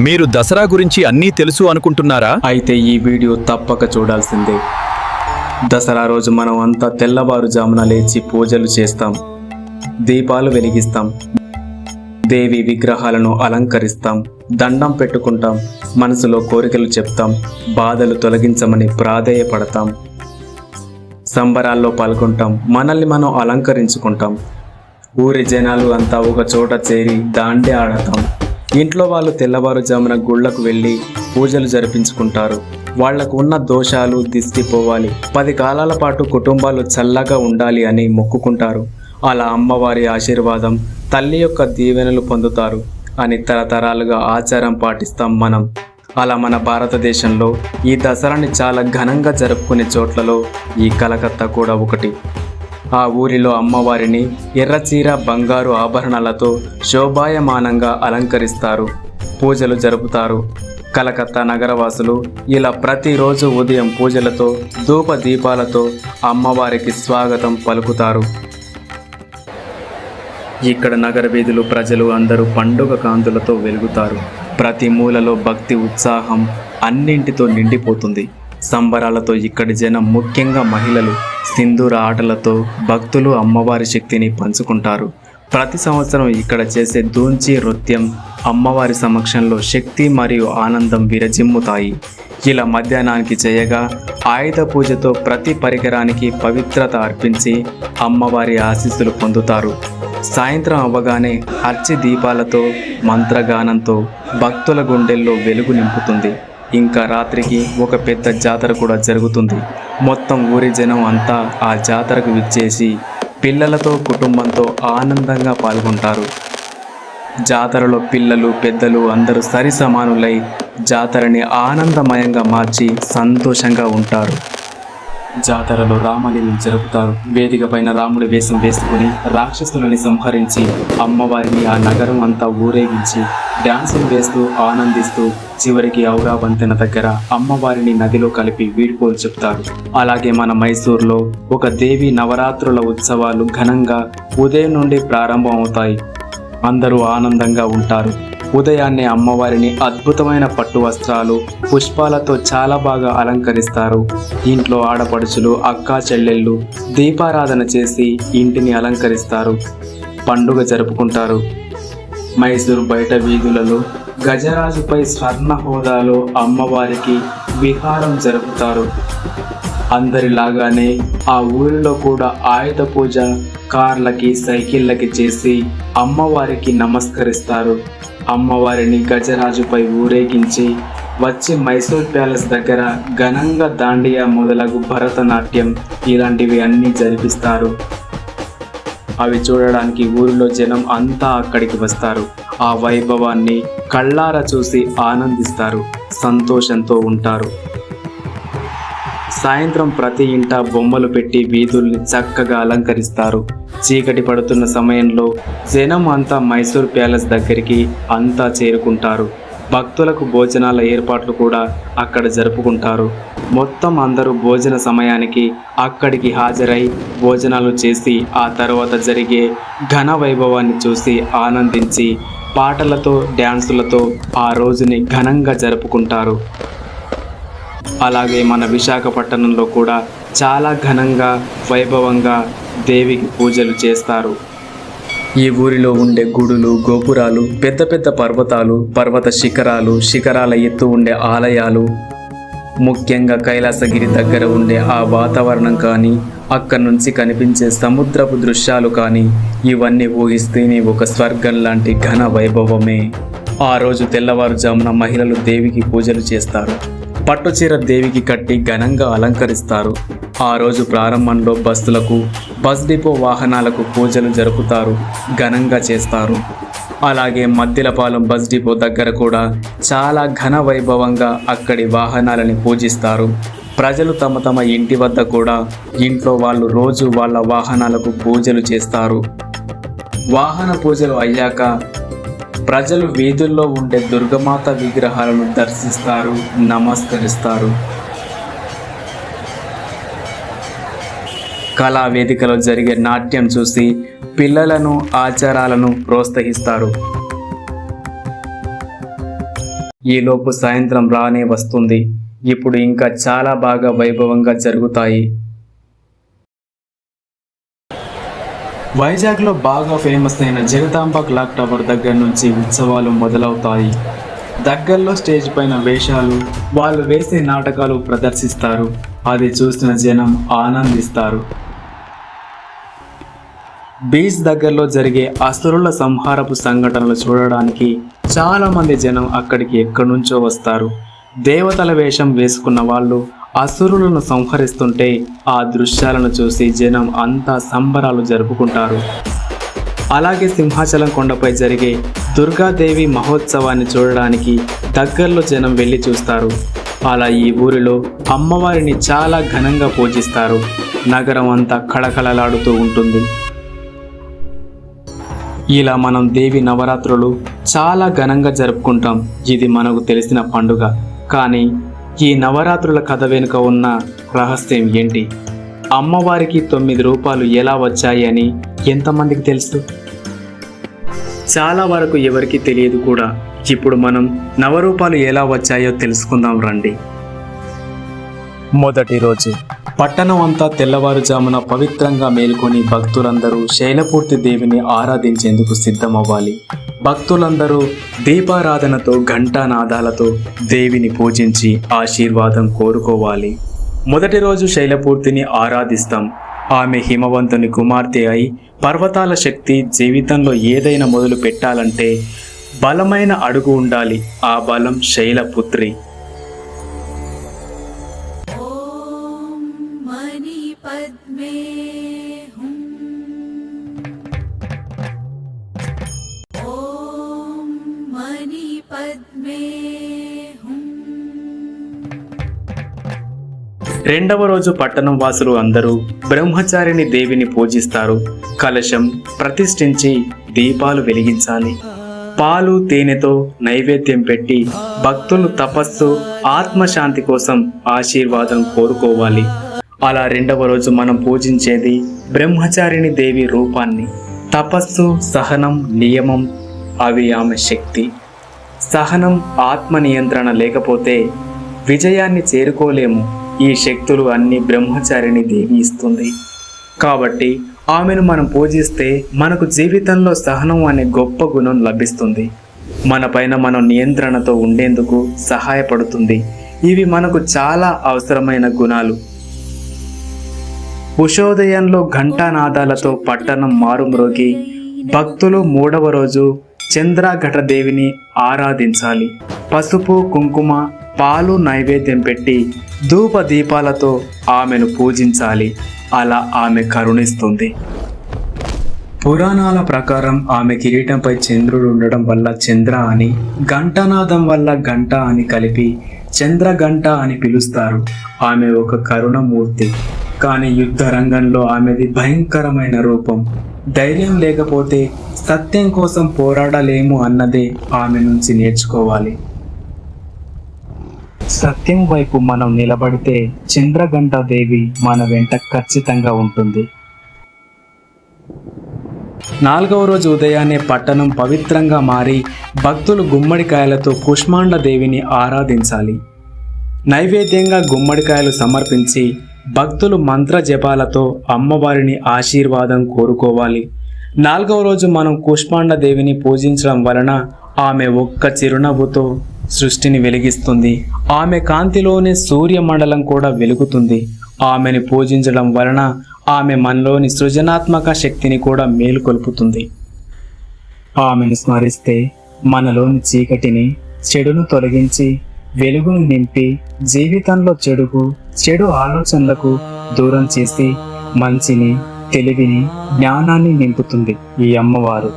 మీరు దసరా గురించి అన్నీ తెలుసు అనుకుంటున్నారా? అయితే ఈ వీడియో తప్పక చూడాల్సిందే. దసరా రోజు మనం అంతా తెల్లవారుజామున లేచి పూజలు చేస్తాం, దీపాలు వెలిగిస్తాం, దేవి విగ్రహాలను అలంకరిస్తాం, దండం పెట్టుకుంటాం, మనసులో కోరికలు చెప్తాం, బాధలు తొలగించమని ప్రాధేయపడతాం, సంబరాల్లో పాల్గొంటాం, మనల్ని మనం అలంకరించుకుంటాం. ఊరి జనాలు అంతా ఒక చోట చేరి దాండి ఆడతాం. ఇంట్లో వాళ్ళు తెల్లవారుజామున గుళ్ళకు వెళ్ళి పూజలు జరిపించుకుంటారు. వాళ్లకు ఉన్న దోషాలు దిష్టి పోవాలి, 10 కాలాల పాటు కుటుంబాలు చల్లగా ఉండాలి అని మొక్కుకుంటారు. అలా అమ్మవారి ఆశీర్వాదం, తల్లి యొక్క దీవెనలు పొందుతారు అని తరతరాలుగా ఆచారం పాటిస్తాం మనం. అలా మన భారతదేశంలో ఈ దసరాని చాలా ఘనంగా జరుపుకునే చోట్లలో ఈ కలకత్తా కూడా ఒకటి. ఆ ఊరిలో అమ్మవారిని ఎర్రచీర, బంగారు ఆభరణాలతో శోభాయమానంగా అలంకరిస్తారు, పూజలు జరుపుతారు. కలకత్తా నగరవాసులు ఇలా ప్రతిరోజు ఉదయం పూజలతో, ధూప దీపాలతో అమ్మవారికి స్వాగతం పలుకుతారు. ఇక్కడ నగర వీధులు ప్రజలు అందరూ పండుగ కాంతులతో వెలుగుతారు. ప్రతి మూలలో భక్తి, ఉత్సాహం అన్నింటితో నిండిపోతుంది. సంబరాలతో ఇక్కడి జనం, ముఖ్యంగా మహిళలు, సింధూర ఆటలతో భక్తులు అమ్మవారి శక్తిని పంచుకుంటారు. ప్రతి సంవత్సరం ఇక్కడ చేసే దూంచి నృత్యం అమ్మవారి సమక్షంలో శక్తి మరియు ఆనందం విరజిమ్ముతాయి. ఇలా మధ్యాహ్నానికి చేయగా ఆయుధ పూజతో ప్రతి పరికరానికి పవిత్రత అర్పించి అమ్మవారి ఆశీస్సులు పొందుతారు. సాయంత్రం అవ్వగానే అర్చి దీపాలతో, మంత్రగానంతో భక్తుల గుండెల్లో వెలుగు నింపుతుంది. ఇంకా రాత్రికి ఒక పెద్ద జాతర కూడా జరుగుతుంది. మొత్తం ఊరి జనం అంతా ఆ జాతరకు విచ్చేసి పిల్లలతో, కుటుంబంతో ఆనందంగా పాల్గొంటారు. జాతరలో పిల్లలు, పెద్దలు అందరూ సరి సమానులై జాతరని ఆనందమయంగా మార్చి సంతోషంగా ఉంటారు. జాతరలో రామలీలు జరుపుతారు. వేదిక పైన రాముడి వేషం వేసుకుని రాక్షసులని సంహరించి అమ్మవారిని ఆ నగరం అంతా ఊరేగించి డ్యాన్సులు వేస్తూ ఆనందిస్తూ చివరికి ఔరా వంతెన దగ్గర అమ్మవారిని నదిలో కలిపి వీడ్కోలు చెప్తారు. అలాగే మన మైసూర్లో ఒక దేవి నవరాత్రుల ఉత్సవాలు ఘనంగా ఉదయం నుండి ప్రారంభం అవుతాయి. అందరూ ఆనందంగా ఉంటారు. ఉదయాన్నే అమ్మవారిని అద్భుతమైన పట్టు వస్త్రాలు, పుష్పాలతో చాలా బాగా అలంకరిస్తారు. ఇంట్లో ఆడపడుచులు, అక్కా చెల్లెళ్ళు దీపారాధన చేసి ఇంటిని అలంకరిస్తారు, పండుగ జరుపుకుంటారు. మైసూరు బయట వీధులలో గజరాజుపై స్వర్ణ హోదాలో అమ్మవారికి విహారం జరుపుతారు. అందరిలాగానే ఆ ఊరిలో కూడా ఆయుధ పూజ కార్లకి, సైకిళ్ళకి చేసి అమ్మవారికి నమస్కరిస్తారు. అమ్మవారిని గజరాజుపై ఊరేగించి వచ్చి మైసూర్ ప్యాలెస్ దగ్గర ఘనంగా దాండియా మొదలగు భరతనాట్యం ఇలాంటివి అన్నీ జరిపిస్తారు. అవి చూడడానికి ఊరిలో జనం అంతా అక్కడికి వస్తారు. ఆ వైభవాన్ని కళ్ళారా చూసి ఆనందిస్తారు, సంతోషంతో ఉంటారు. సాయంత్రం ప్రతి ఇంట బొమ్మలు పెట్టి వీధుల్ని చక్కగా అలంకరిస్తారు. చీకటి పడుతున్న సమయంలో జనం అంతా మైసూర్ ప్యాలెస్ దగ్గరికి అంతా చేరుకుంటారు. భక్తులకు భోజనాల ఏర్పాట్లు కూడా అక్కడ జరుపుకుంటారు. మొత్తం అందరూ భోజన సమయానికి అక్కడికి హాజరై భోజనాలు చేసి ఆ తర్వాత జరిగే ఘన వైభవాన్ని చూసి ఆనందించి పాటలతో, డ్యాన్సులతో ఆ రోజుని ఘనంగా జరుపుకుంటారు. అలాగే మన విశాఖపట్నంలో కూడా చాలా ఘనంగా, వైభవంగా దేవికి పూజలు చేస్తారు. ఈ ఊరిలో ఉండే గుడులు, గోపురాలు, పెద్ద పెద్ద పర్వతాలు, పర్వత శిఖరాలు, శిఖరాల ఎత్తు ఉండే ఆలయాలు, ముఖ్యంగా కైలాసగిరి దగ్గర ఉండే ఆ వాతావరణం కానీ, అక్కడి నుంచి కనిపించే సముద్రపు దృశ్యాలు కానీ, ఇవన్నీ ఊహిస్తేనే ఒక స్వర్గం లాంటి ఘన వైభవమే. ఆ రోజు తెల్లవారుజామున మహిళలు దేవికి పూజలు చేస్తారు. పట్టుచీర దేవికి కట్టి ఘనంగా అలంకరిస్తారు. ఆ రోజు ప్రారంభంలో బస్సులకు, బస్ డిపో వాహనాలకు పూజలు జరుపుతారు, ఘనంగా చేస్తారు. అలాగే మద్దిలపాలెం బస్ డిపో దగ్గర కూడా చాలా ఘన వైభవంగా అక్కడి వాహనాలని పూజిస్తారు. ప్రజలు తమ తమ ఇంటి వద్ద కూడా ఇంట్లో వాళ్ళు రోజు వాళ్ళ వాహనాలకు పూజలు చేస్తారు. వాహన పూజలు అయ్యాక ప్రజలు వీధుల్లో ఉండే దుర్గమాత విగ్రహాలను దర్శిస్తారు, నమస్కరిస్తారు. కళా వేదికలో జరిగే నాట్యం చూసి పిల్లలను, ఆచారాలను ప్రోత్సహిస్తారు. ఈలోపు సాయంత్రం రానే వస్తుంది. ఇప్పుడు ఇంకా చాలా బాగా వైభవంగా జరుగుతాయి. వైజాగ్లో బాగా ఫేమస్ అయిన జగదాంబ క్లాక్ టవర్ దగ్గర నుంచి ఉత్సవాలు మొదలవుతాయి. దగ్గరలో స్టేజ్ పైన వేషాలు, వాళ్ళు వేసే నాటకాలు ప్రదర్శిస్తారు. అది చూసిన జనం ఆనందిస్తారు. బీచ్ దగ్గరలో జరిగే అసురుల సంహారపు సంఘటనలు చూడడానికి చాలా మంది జనం అక్కడికి ఎక్కడి నుంచో వస్తారు. దేవతల వేషం వేసుకున్న వాళ్ళు అసురులను సంహరిస్తుంటే ఆ దృశ్యాలను చూసి జనం అంతా సంబరాలు జరుపుకుంటారు. అలాగే సింహాచలం కొండపై జరిగే దుర్గాదేవి మహోత్సవాన్ని చూడడానికి దగ్గరలో జనం వెళ్ళి చూస్తారు. అలా ఈ ఊరిలో అమ్మవారిని చాలా ఘనంగా పూజిస్తారు. నగరం అంతా కళకళలాడుతూ ఉంటుంది. ఇలా మనం దేవి నవరాత్రులు చాలా ఘనంగా జరుపుకుంటాం. ఇది మనకు తెలిసిన పండుగ. కానీ ఈ నవరాత్రుల కథ వెనుక ఉన్న రహస్యం ఏంటి? అమ్మవారికి 9 రూపాలు ఎలా వచ్చాయి అని ఎంతమందికి తెలుసు? చాలా వరకు ఎవరికి తెలియదు కూడా. ఇప్పుడు మనం నవరూపాలు ఎలా వచ్చాయో తెలుసుకుందాం రండి. మొదటి రోజు పట్టణం అంతా తెల్లవారుజామున పవిత్రంగా మేల్కొని భక్తులందరూ శైలపూర్తి దేవిని ఆరాధించేందుకు సిద్ధమవ్వాలి. భక్తులందరూ దీపారాధనతో ఘంటానాదాలతో దేవిని పూజించి ఆశీర్వాదం కోరుకోవాలి. మొదటి రోజు శైలపూర్తిని ఆరాధిస్తాం. ఆమె హిమవంతుని కుమార్తె అయి పర్వతాల శక్తి. జీవితంలో ఏదైనా మొదలు పెట్టాలంటే బలమైన అడుగు ఉండాలి. ఆ బలం శైలపుత్రి. రెండవ రోజు పట్టణం వాసులు అందరూ బ్రహ్మచారిణి దేవిని పూజిస్తారు. కలశం ప్రతిష్ఠించి దీపాలు వెలిగించాలి. పాలు తేనెతో నైవేద్యం పెట్టి భక్తులు తపస్సు ఆత్మశాంతి కోసం ఆశీర్వాదం కోరుకోవాలి. అలా రెండవ రోజు మనం పూజించేది బ్రహ్మచారిణి దేవి రూపాన్ని. తపస్సు, సహనం, నియమం అవి ఆమె శక్తి. సహనం, ఆత్మ నియంత్రణ లేకపోతే విజయాన్ని చేరుకోలేము. ఈ శక్తులు అన్ని బ్రహ్మచారిణి దేవి ఇస్తుంది. కాబట్టి ఆమెను మనం పూజిస్తే మనకు జీవితంలో సహనం అనే గొప్ప గుణం లభిస్తుంది. మన పైన మనం నియంత్రణతో ఉండేందుకు సహాయపడుతుంది. ఇవి మనకు చాలా అవసరమైన గుణాలు. ఉషోదయంలో ఘంటానాదాలతో పట్టణం మారుమ్రోగి భక్తులు మూడవ రోజు చంద్రాఘట దేవిని ఆరాధించాలి. పసుపు, కుంకుమ, పాలు నైవేద్యం పెట్టి ధూప దీపాలతో ఆమెను పూజించాలి. అలా ఆమె కరుణిస్తుంది. పురాణాల ప్రకారం ఆమె కిరీటంపై చంద్రుడు ఉండడం వల్ల చంద్ర అని, ఘంటనాదం వల్ల గంట అని కలిపి చంద్రగంట అని పిలుస్తారు. ఆమె ఒక కరుణమూర్తి. కానీ యుద్ధ రంగంలో ఆమెది భయంకరమైన రూపం. ధైర్యం లేకపోతే సత్యం కోసం పోరాడలేము అన్నదే ఆమె నుంచి నేర్చుకోవాలి. సత్యం వైపు మనం నిలబడితే చంద్రగంట దేవి మన వెంట ఖచ్చితంగా ఉంటుంది. నాలుగవ రోజు ఉదయాన్నే పట్టణం పవిత్రంగా మారి భక్తులు గుమ్మడికాయలతో కుష్మాండ దేవిని ఆరాధించాలి. నైవేద్యంగా గుమ్మడికాయలు సమర్పించి భక్తులు మంత్ర జపాలతో అమ్మవారిని ఆశీర్వాదం కోరుకోవాలి. నాలుగవ రోజు మనం కుష్మాండ దేవిని పూజించడం వలన ఆమె ఒక్క చిరునవ్వుతో సృష్టిని వెలిగిస్తుంది. ఆమె కాంతిలోనే సూర్యమండలం కూడా వెలుగుతుంది. ఆమెను పూజించడం వలన ఆమె మనలోని సృజనాత్మక శక్తిని కూడా మేలుకొల్పుతుంది. ఆమెను స్మరిస్తే మనలోని చీకటిని, చెడును తొలగించి వెలుగును నింపి జీవితంలో చెడు ఆలోచనలకు దూరం చేసి మంచిని, తెలివిని, జ్ఞానాన్ని నింపుతుంది ఈ అమ్మవారు.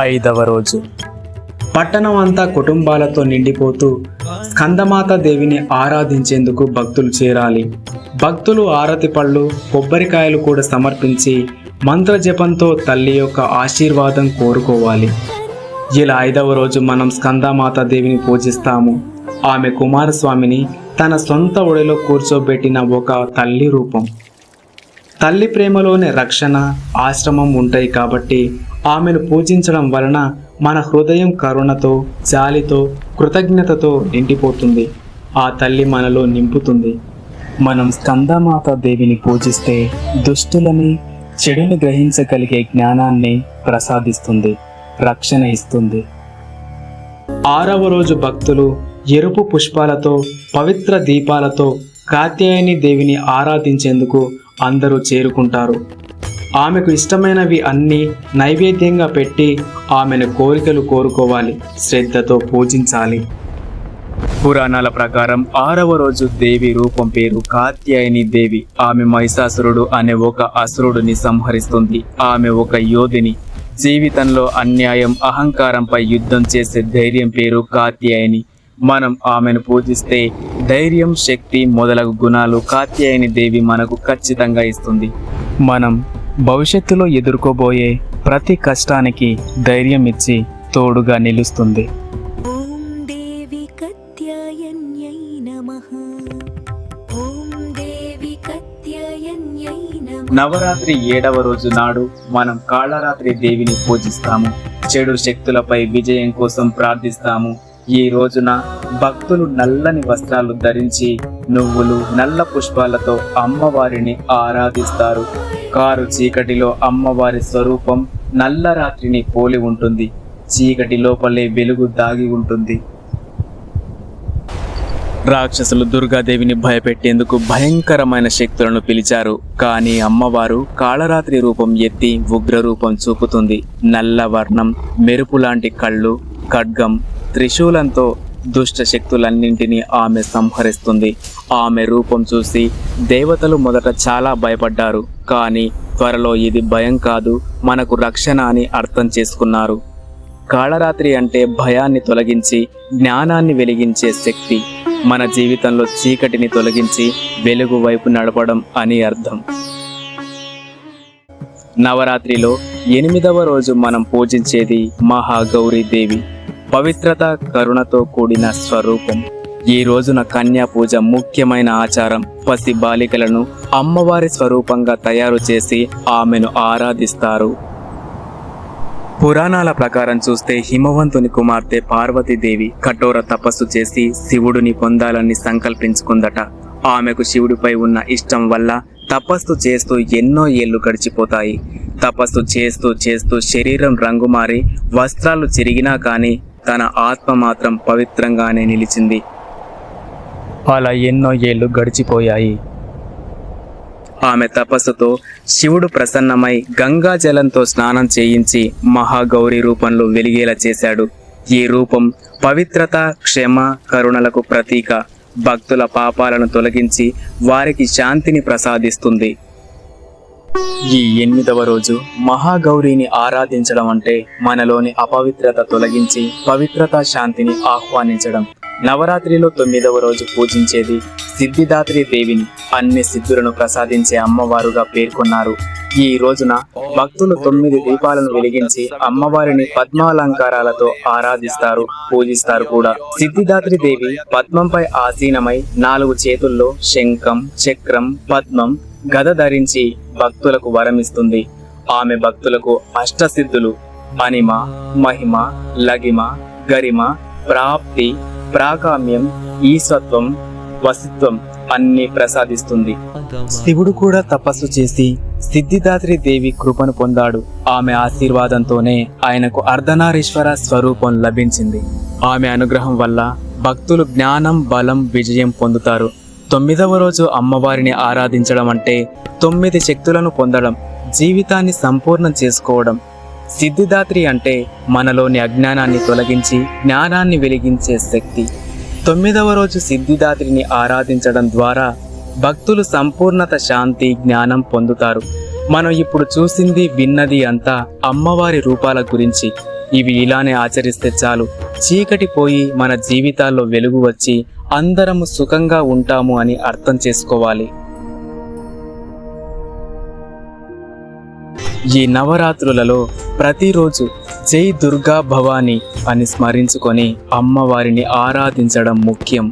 ఐదవ రోజు పట్టణం అంతా కుటుంబాలతో నిండిపోతూ స్కందమాత దేవిని ఆరాధించేందుకు భక్తులు చేరాలి. భక్తులు ఆరతి పళ్ళు, కొబ్బరికాయలు కూడా సమర్పించి మంత్ర జపంతో తల్లి యొక్క ఆశీర్వాదం కోరుకోవాలి. ఇలా ఐదవ రోజు మనం స్కందమాత దేవిని పూజిస్తాము. ఆమె కుమారస్వామిని తన సొంత ఒడిలో కూర్చోబెట్టిన ఒక తల్లి రూపం. తల్లి ప్రేమలోనే రక్షణ, ఆశ్రమం ఉంటాయి. కాబట్టి ఆమెను పూజించడం వలన మన హృదయం కరుణతో, జాలితో, కృతజ్ఞతతో నిండిపోతుంది. ఆ తల్లి మనలో నింపుతుంది. మనం స్కందమాత దేవిని పూజిస్తే దుష్టులని, చెడుని గ్రహించగలిగే జ్ఞానాన్ని ప్రసాదిస్తుంది, రక్షణ ఇస్తుంది. 6వ రోజు భక్తులు ఎరుపు పుష్పాలతో, పవిత్ర దీపాలతో కాత్యాయని దేవిని ఆరాధించేందుకు అందరూ చేరుకుంటారు. ఆమెకు ఇష్టమైనవి అన్నీ నైవేద్యంగా పెట్టి ఆమెను కోరికలు కోరుకోవాలి, శ్రద్ధతో పూజించాలి. పురాణాల ప్రకారం 6వ రోజు దేవి రూపం పేరు కాత్యాయని దేవి. ఆమె మహిషాసురుడు అనే ఒక అసురుడిని సంహరిస్తుంది. ఆమె ఒక యోధిని. జీవితంలో అన్యాయం, అహంకారంపై యుద్ధం చేసే ధైర్యం పేరు కాత్యాయని. మనం ఆమెను పూజిస్తే ధైర్యం, శక్తి మొదలగు గుణాలు కాత్యాయని దేవి మనకు ఖచ్చితంగా ఇస్తుంది. మనం భవిష్యత్తులో ఎదుర్కోబోయే ప్రతి కష్టానికి ధైర్యం ఇచ్చి తోడుగా నిలుస్తుంది. ఓం దేవి కాత్యాయన్యై నమః. ఓం దేవి కాత్యాయన్యై నమః. నవరాత్రి 7వ రోజు నాడు మనం కాళరాత్రి దేవిని పూజిస్తాము. చెడు శక్తులపై విజయం కోసం ప్రార్థిస్తాము. ఈ రోజున భక్తులు నల్లని వస్త్రాలు ధరించి నువ్వులు, నల్ల పుష్పాలతో అమ్మవారిని ఆరాధిస్తారు. కారు చీకటిలో అమ్మవారి స్వరూపం నల్ల రాత్రిని పోలి ఉంటుంది. చీకటి లోపలే వెలుగు దాగి ఉంటుంది. రాక్షసులు దుర్గాదేవిని భయపెట్టేందుకు భయంకరమైన శక్తులను పిలిచారు. కానీ అమ్మవారు కాళరాత్రి రూపం ఎత్తి ఉగ్ర రూపం చూపుతుంది. నల్ల వర్ణం, మెరుపు లాంటి కళ్ళు, ఖడ్గం, త్రిశూలంతో దుష్ట శక్తులన్నింటినీ ఆమె సంహరిస్తుంది. ఆమె రూపం చూసి దేవతలు మొదట చాలా భయపడ్డారు. కానీ త్వరలో ఇది భయం కాదు, మనకు రక్షణ అని అర్థం చేసుకున్నారు. కాళరాత్రి అంటే భయాన్ని తొలగించి జ్ఞానాన్ని వెలిగించే శక్తి. మన జీవితంలో చీకటిని తొలగించి వెలుగు వైపు నడపడం అని అర్థం. నవరాత్రిలో 8వ రోజు మనం పూజించేది మహాగౌరీదేవి. పవిత్రత, కరుణతో కూడిన స్వరూపం. ఈ రోజున కన్యా పూజ ముఖ్యమైన ఆచారం. పసి బాలికలను అమ్మవారి స్వరూపంగా తయారు చేసి ఆమెను ఆరాధిస్తారు. పురాణాల ప్రకారం చూస్తే హిమవంతుని కుమార్తె పార్వతీదేవి కఠోర తపస్సు చేసి శివుడిని పొందాలని సంకల్పించుకుందట. ఆమెకు శివుడిపై ఉన్న ఇష్టం వల్ల తపస్సు చేస్తూ ఎన్నో ఏళ్లు గడిచిపోతాయి. తపస్సు చేస్తూ చేస్తూ శరీరం రంగు మారి వస్త్రాలు చిరిగినా కానీ తన ఆత్మ మాత్రం పవిత్రంగానే నిలిచింది. అలా ఎన్నో ఏళ్లు గడిచిపోయాయి. ఆమె తపస్సుతో శివుడు ప్రసన్నమై గంగా జలంతో స్నానం చేయించి మహాగౌరి రూపంలో వెలిగేలా చేశాడు. ఈ రూపం పవిత్రత, క్షమ, కరుణలకు ప్రతీక. భక్తుల పాపాలను తొలగించి వారికి శాంతిని ప్రసాదిస్తుంది. ఈ 8వ రోజు మహాగౌరిని ఆరాధించడం అంటే మనలోని అపవిత్రత తొలగించి పవిత్రత, శాంతిని ఆహ్వానించడం. నవరాత్రిలో 9వ రోజు పూజించేది సిద్ధిదాత్రి దేవిని. అన్ని సిద్ధులను ప్రసాదించే అమ్మవారుగా పేర్కొన్నారు. ఈ రోజున భక్తులు 9 దీపాలను వెలిగించి అమ్మవారిని పద్మాలంకారాలతో ఆరాధిస్తారు, పూజిస్తారు కూడా. సిద్ధిదాత్రి దేవి పద్మంపై ఆసీనమై 4 చేతుల్లో శంఖం, చక్రం, పద్మం, గద ధరించి భక్తులకు వరమిస్తుంది. ఆమె భక్తులకు అష్టసిద్ధులు అనిమ, మహిమ, లగిమ, గరిమ, ప్రాప్తి, ప్రాకామ్యం, ఈశ్వత్వం, వసిత్వం అన్ని ప్రసాదిస్తుంది. శివుడు కూడా తపస్సు చేసి సిద్ధిదాత్రి దేవి కృపను పొందాడు. ఆమె ఆశీర్వాదంతోనే ఆయనకు అర్ధనారీశ్వర స్వరూపం లభించింది. ఆమె అనుగ్రహం వల్ల భక్తులు జ్ఞానం, బలం, విజయం పొందుతారు. 9వ రోజు అమ్మవారిని ఆరాధించడం అంటే 9 శక్తులను పొందడం, జీవితాన్ని సంపూర్ణం చేసుకోవడం. సిద్ధిదాత్రి అంటే మనలోని అజ్ఞానాన్ని తొలగించి జ్ఞానాన్ని వెలిగించే శక్తి. 9వ రోజు సిద్ధిదాత్రిని ఆరాధించడం ద్వారా భక్తులు సంపూర్ణత, శాంతి, జ్ఞానం పొందుతారు. మనం ఇప్పుడు చూసింది, విన్నది అంతా అమ్మవారి రూపాల గురించి. ఇవి ఇలానే ఆచరిస్తే చాలు, చీకటి పోయి మన జీవితాల్లో వెలుగు వచ్చి అందరము సుఖంగా ఉంటాము అని అర్థం చేసుకోవాలి. ఈ నవరాత్రులలో ప్రతిరోజు జై దుర్గా భవాని అని స్మరించుకొని అమ్మవారిని ఆరాధించడం ముఖ్యం.